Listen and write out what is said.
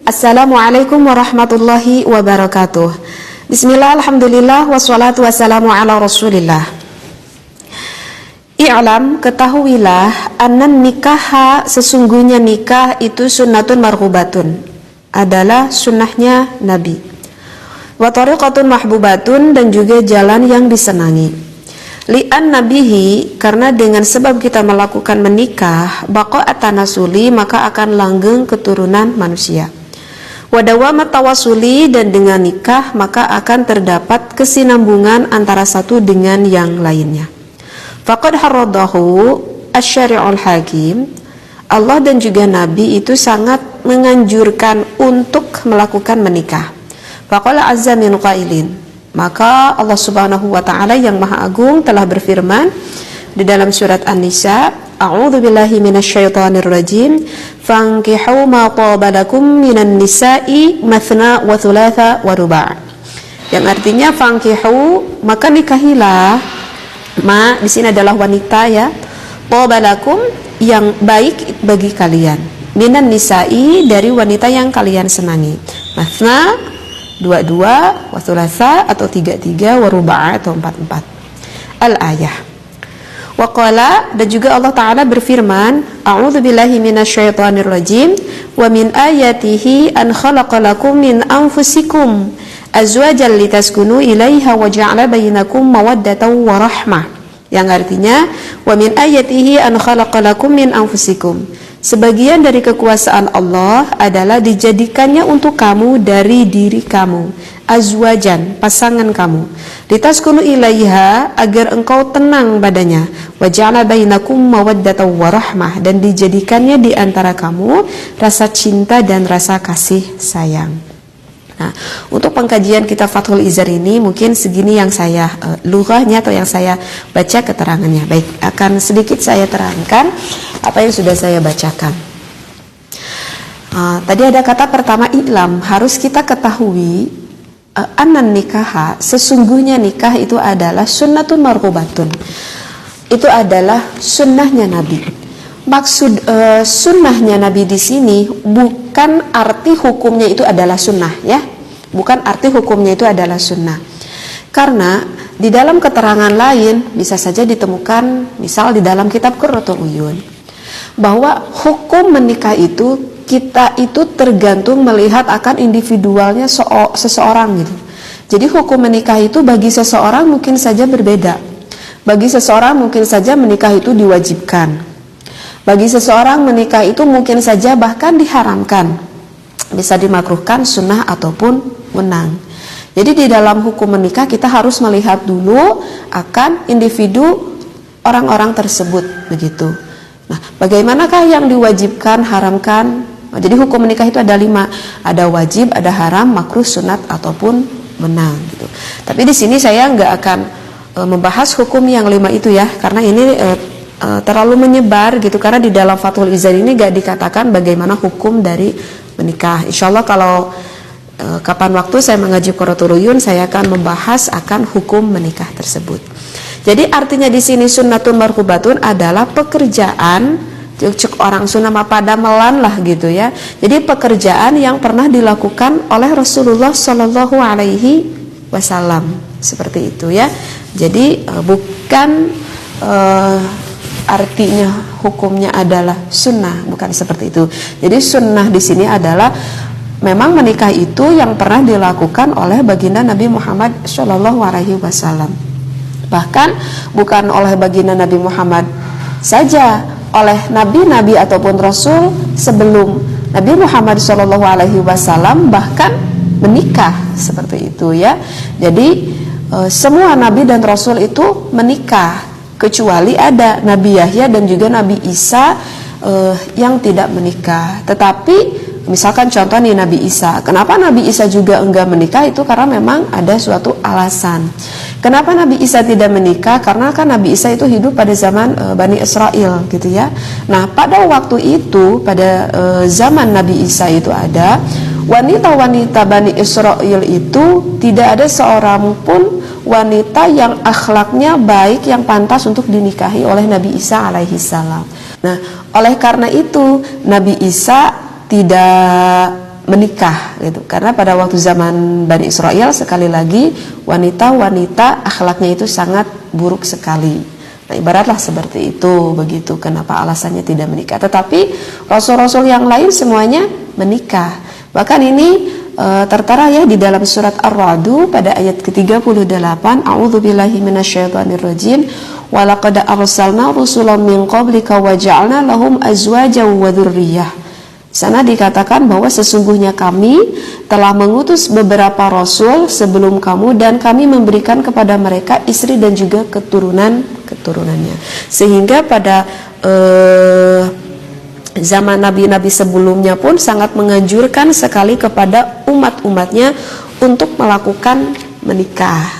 Assalamualaikum warahmatullahi wabarakatuh. Bismillah, alhamdulillah, wassalatu wassalamu ala rasulillah. I'lam, ketahuilah, annan nikaha, sesungguhnya nikah itu sunnatun marhubatun, adalah sunnahnya Nabi. Wa tariqatun mahbubatun, dan juga jalan yang disenangi. Li'an nabihi, karena dengan sebab kita melakukan menikah, baqa at-tanasuli, maka akan langgeng keturunan manusia. Wadawamat tawasuli, dan dengan nikah maka akan terdapat kesinambungan antara satu dengan yang lainnya. Faqad harradahu asy-syari'ul hakim, Allah dan juga Nabi itu sangat menganjurkan untuk melakukan menikah. Faqala azza min qailin, maka Allah Subhanahu wa taala yang Maha Agung telah berfirman di dalam surat An-Nisa, A'udzu billahi minasyaitonir rajim, fankihu ma taba lakum minan nisa'i mathna wa thulatha wa ruba'. Yang artinya fankihu, maka nikahilah, ma di sini adalah wanita ya, taba lakum, yang baik bagi kalian, minan nisa'i, dari wanita yang kalian senangi, mathna dua-dua, wa thulatha atau tiga-tiga, wa ruba' atau empat-empat. Al-ayah. Waqala, dan juga Allah Ta'ala berfirman, A'udzu billahi minasyaitonir rajim, wa min ayatihi an khalaqalakum min anfusikum azwajan litaskunu ilaiha wa ja'ala bainakum mawaddatan wa rahmah. Yang artinya, wa min ayatihi an khalaqalakum min anfusikum, sebagian dari kekuasaan Allah adalah dijadikannya untuk kamu dari diri kamu, azwajan, pasangan kamu, litaskunu ilaiha, agar engkau tenang padanya, wa ja'ala bainakum mawaddatan wa rahmah, dan dijadikannya di antara kamu rasa cinta dan rasa kasih sayang. Nah, untuk pengkajian kitab Fathul Izar ini mungkin segini yang saya lughahnya atau yang saya baca keterangannya. Baik, akan sedikit saya terangkan apa yang sudah saya bacakan. Tadi ada kata pertama, i'lam, harus kita ketahui, anan nikaha, sesungguhnya nikah itu adalah sunnatun marhubatun, itu adalah sunnahnya Nabi. Maksud sunnahnya Nabi di sini bukan arti hukumnya itu adalah sunnah ya, bukan arti hukumnya itu adalah sunnah. Karena di dalam keterangan lain bisa saja ditemukan, misal di dalam kitab Qurratul Uyun, bahwa hukum menikah itu kita itu tergantung melihat akan individualnya seseorang gitu. Jadi hukum menikah itu bagi seseorang mungkin saja berbeda. Bagi seseorang mungkin saja menikah itu diwajibkan. Bagi seseorang menikah itu mungkin saja bahkan diharamkan, bisa dimakruhkan, sunnah ataupun menang. Jadi di dalam hukum menikah kita harus melihat dulu akan individu orang-orang tersebut begitu. Nah, bagaimanakah yang diwajibkan, haramkan? Jadi hukum menikah itu ada 5, ada wajib, ada haram, makruh, sunat ataupun menang gitu. Tapi di sini saya nggak akan membahas hukum yang 5 itu ya, karena ini terlalu menyebar gitu, karena di dalam Fathul Izar ini gak dikatakan bagaimana hukum dari menikah. Insyaallah kalau kapan waktu saya mengaji Qurratul Uyun, saya akan membahas akan hukum menikah tersebut. Jadi artinya di sini sunnatun marhubatun adalah pekerjaan, cek orang Sunda pada melan lah gitu ya. Jadi pekerjaan yang pernah dilakukan oleh Rasulullah Shallallahu Alaihi Wasallam, seperti itu ya. Jadi bukan artinya hukumnya adalah sunnah, bukan seperti itu. Jadi sunnah di sini adalah memang menikah itu yang pernah dilakukan oleh baginda Nabi Muhammad Shallallahu Alaihi Wasallam. Bahkan bukan oleh baginda Nabi Muhammad saja, oleh nabi-nabi ataupun rasul sebelum Nabi Muhammad Shallallahu Alaihi Wasallam bahkan menikah seperti itu ya. Jadi semua nabi dan rasul itu menikah, kecuali ada Nabi Yahya dan juga Nabi Isa yang tidak menikah. Tetapi misalkan contoh nih Nabi Isa, kenapa Nabi Isa juga enggak menikah? Itu karena memang ada suatu alasan. Kenapa Nabi Isa tidak menikah? Karena kan Nabi Isa itu hidup pada zaman Bani Israel gitu ya. Nah pada waktu itu, pada zaman Nabi Isa itu ada wanita-wanita Bani Israel itu tidak ada seorang pun wanita yang akhlaknya baik yang pantas untuk dinikahi oleh Nabi Isa alaihi salam. Nah, oleh karena itu Nabi Isa tidak menikah gitu. Karena pada waktu zaman Bani Israel sekali lagi wanita-wanita akhlaknya itu sangat buruk sekali. Nah, ibaratlah seperti itu begitu. Kenapa alasannya tidak menikah? Tetapi rasul-rasul yang lain semuanya menikah. Bahkan ini tertera ya di dalam surat Ar-Ra'd pada ayat ke-38, A'udzubillahi minasyaitonirrajim. Wa laqad arsalna rusulan min qablika wa ja'alna lahum azwajan wa dzurriyyah. Sana dikatakan bahwa sesungguhnya kami telah mengutus beberapa rasul sebelum kamu dan kami memberikan kepada mereka istri dan juga keturunannya. Sehingga pada zaman nabi-nabi sebelumnya pun sangat menganjurkan sekali kepada umat-umatnya untuk melakukan menikah